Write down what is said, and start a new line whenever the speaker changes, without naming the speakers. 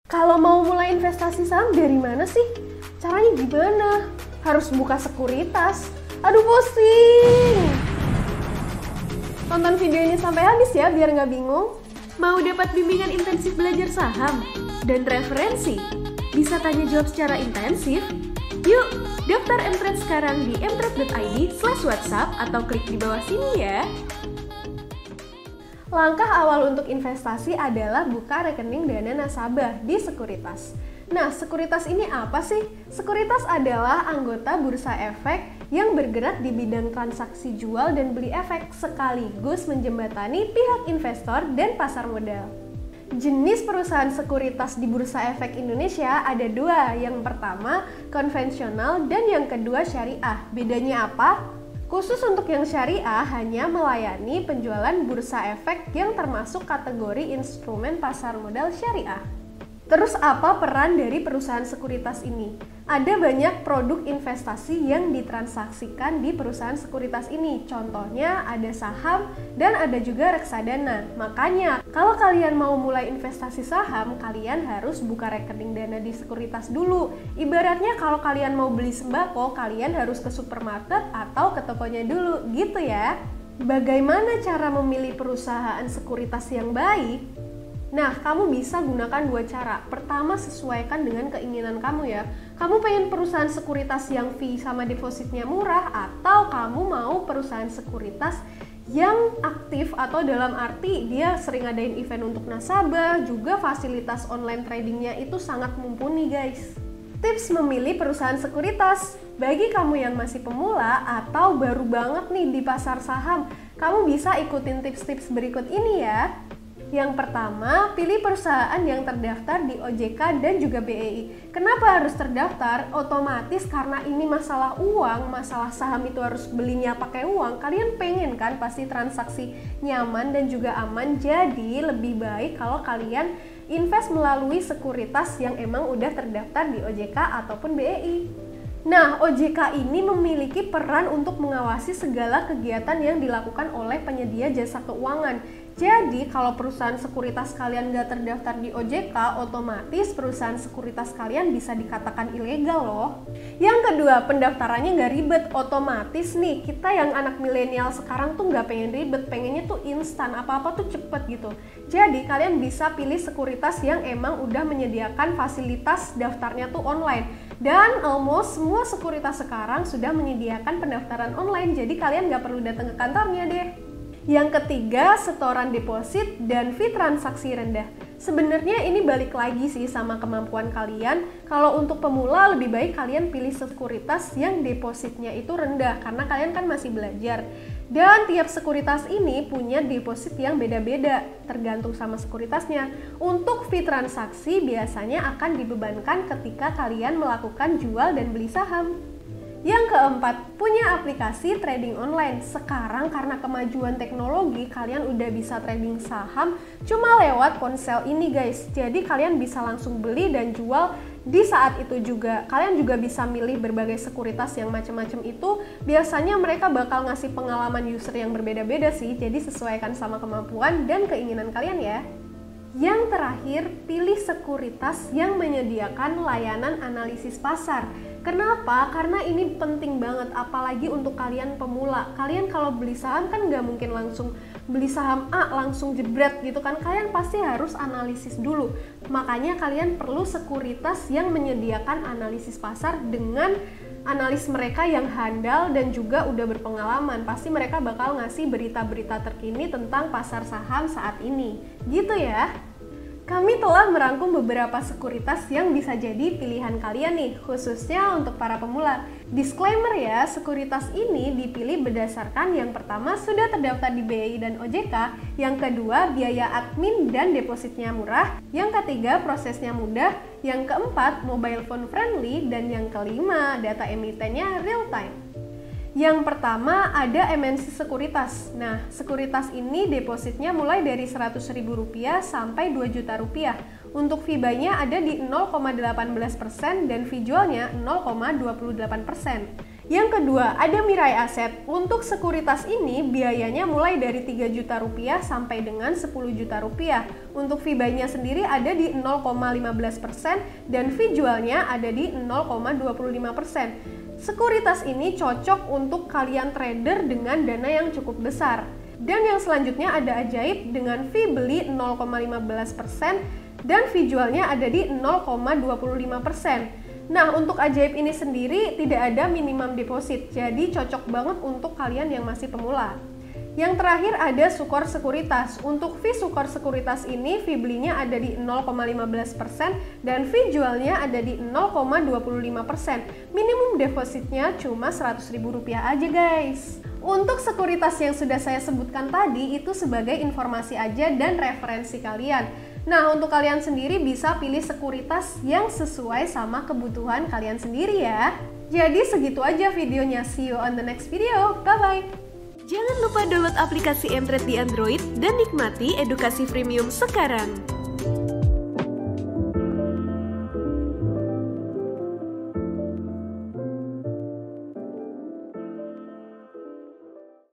Kalau mau mulai investasi saham dari mana sih? Caranya gimana? Harus buka sekuritas? Aduh pusing! Tonton video ini sampai habis ya biar nggak bingung.
Mau dapat bimbingan intensif belajar saham dan referensi? Bisa tanya jawab secara intensif? Yuk, daftar Mtrade sekarang di mtrade.id/whatsapp atau klik di bawah sini ya.
Langkah awal untuk investasi adalah buka rekening dana nasabah di sekuritas. Nah, sekuritas ini apa sih? Sekuritas adalah anggota bursa efek yang bergerak di bidang transaksi jual dan beli efek sekaligus menjembatani pihak investor dan pasar modal. Jenis perusahaan sekuritas di Bursa Efek Indonesia ada dua. Yang pertama, konvensional dan yang kedua syariah. Bedanya apa? Khusus untuk yang syariah hanya melayani penjualan bursa efek yang termasuk kategori instrumen pasar modal syariah. Terus apa peran dari perusahaan sekuritas ini? Ada banyak produk investasi yang ditransaksikan di perusahaan sekuritas ini. Contohnya ada saham dan ada juga reksadana. Makanya kalau kalian mau mulai investasi saham, kalian harus buka rekening dana di sekuritas dulu. Ibaratnya kalau kalian mau beli sembako, kalian harus ke supermarket atau ke tokonya dulu, gitu ya. Bagaimana cara memilih perusahaan sekuritas yang baik? Nah, kamu bisa gunakan dua cara. Pertama, sesuaikan dengan keinginan kamu ya. Kamu pengen perusahaan sekuritas yang fee sama depositnya murah, atau kamu mau perusahaan sekuritas yang aktif atau dalam arti dia sering adain event untuk nasabah, juga fasilitas online tradingnya itu sangat mumpuni guys. Tips memilih perusahaan sekuritas. Bagi kamu yang masih pemula atau baru banget nih di pasar saham, kamu bisa ikutin tips-tips berikut ini ya. Yang pertama, pilih perusahaan yang terdaftar di OJK dan juga BEI. Kenapa harus terdaftar? Otomatis karena ini masalah uang, masalah saham itu harus belinya pakai uang. Kalian pengen kan pasti transaksi nyaman dan juga aman. Jadi lebih baik kalau kalian invest melalui sekuritas yang emang udah terdaftar di OJK ataupun BEI. Nah, OJK ini memiliki peran untuk mengawasi segala kegiatan yang dilakukan oleh penyedia jasa keuangan. Jadi, kalau perusahaan sekuritas kalian nggak terdaftar di OJK, otomatis perusahaan sekuritas kalian bisa dikatakan ilegal loh. Yang kedua, pendaftarannya nggak ribet. Otomatis nih, kita yang anak milenial sekarang tuh nggak pengen ribet, pengennya tuh instan, apa-apa tuh cepet gitu. Jadi, kalian bisa pilih sekuritas yang emang udah menyediakan fasilitas daftarnya tuh online. Dan almost semua sekuritas sekarang sudah menyediakan pendaftaran online, jadi kalian nggak perlu datang ke kantornya deh. Yang ketiga, setoran deposit dan fee transaksi rendah. Sebenarnya ini balik lagi sih sama kemampuan kalian. Kalau untuk pemula lebih baik kalian pilih sekuritas yang depositnya itu rendah karena kalian kan masih belajar. Dan tiap sekuritas ini punya deposit yang beda-beda tergantung sama sekuritasnya. Untuk fee transaksi biasanya akan dibebankan ketika kalian melakukan jual dan beli saham. Yang keempat, punya aplikasi trading online. Sekarang karena kemajuan teknologi, kalian udah bisa trading saham cuma lewat ponsel ini guys. Jadi kalian bisa langsung beli dan jual di saat itu juga. Kalian juga bisa milih berbagai sekuritas yang macam-macam itu. Biasanya mereka bakal ngasih pengalaman user yang berbeda-beda sih. Jadi sesuaikan sama kemampuan dan keinginan kalian ya. Yang terakhir, pilih sekuritas yang menyediakan layanan analisis pasar. Kenapa? Karena ini penting banget, apalagi untuk kalian pemula. Kalian kalau beli saham kan nggak mungkin langsung beli saham A langsung jebret gitu kan. Kalian pasti harus analisis dulu. Makanya kalian perlu sekuritas yang menyediakan analisis pasar dengan analis mereka yang handal dan juga udah berpengalaman. Pasti mereka bakal ngasih berita-berita terkini tentang pasar saham saat ini. Gitu ya. Kami telah merangkum beberapa sekuritas yang bisa jadi pilihan kalian nih, khususnya untuk para pemula. Disclaimer ya, sekuritas ini dipilih berdasarkan yang pertama sudah terdaftar di BEI dan OJK, yang kedua biaya admin dan depositnya murah, yang ketiga prosesnya mudah, yang keempat mobile phone friendly, dan yang kelima data emitennya real time. Yang pertama ada MNC Sekuritas. Nah, sekuritas ini depositnya mulai dari Rp100.000 sampai Rp2.000.000. Untuk fee buy-nya ada di 0,18% dan fee jualnya 0,28%. Yang kedua, ada Mirai Aset. Untuk sekuritas ini biayanya mulai dari Rp3 juta sampai dengan Rp10 juta. Untuk fee buy-nya sendiri ada di 0,15% dan fee jualnya ada di 0,25%. Sekuritas ini cocok untuk kalian trader dengan dana yang cukup besar. Dan yang selanjutnya ada ajaib dengan fee beli 0,15% dan fee jualnya ada di 0,25%. Nah, untuk ajaib ini sendiri tidak ada minimum deposit, jadi cocok banget untuk kalian yang masih pemula. Yang terakhir ada Sukor Sekuritas. Untuk fee Sukor Sekuritas ini, fee belinya ada di 0,15% dan fee jualnya ada di 0,25%. Minimum depositnya cuma Rp100.000 aja guys. Untuk sekuritas yang sudah saya sebutkan tadi itu sebagai informasi aja dan referensi kalian. Nah, untuk kalian sendiri bisa pilih sekuritas yang sesuai sama kebutuhan kalian sendiri ya. Jadi segitu aja videonya. See you on the next video. Bye-bye.
Jangan lupa download aplikasi Mtrade di Android dan nikmati edukasi freemium sekarang.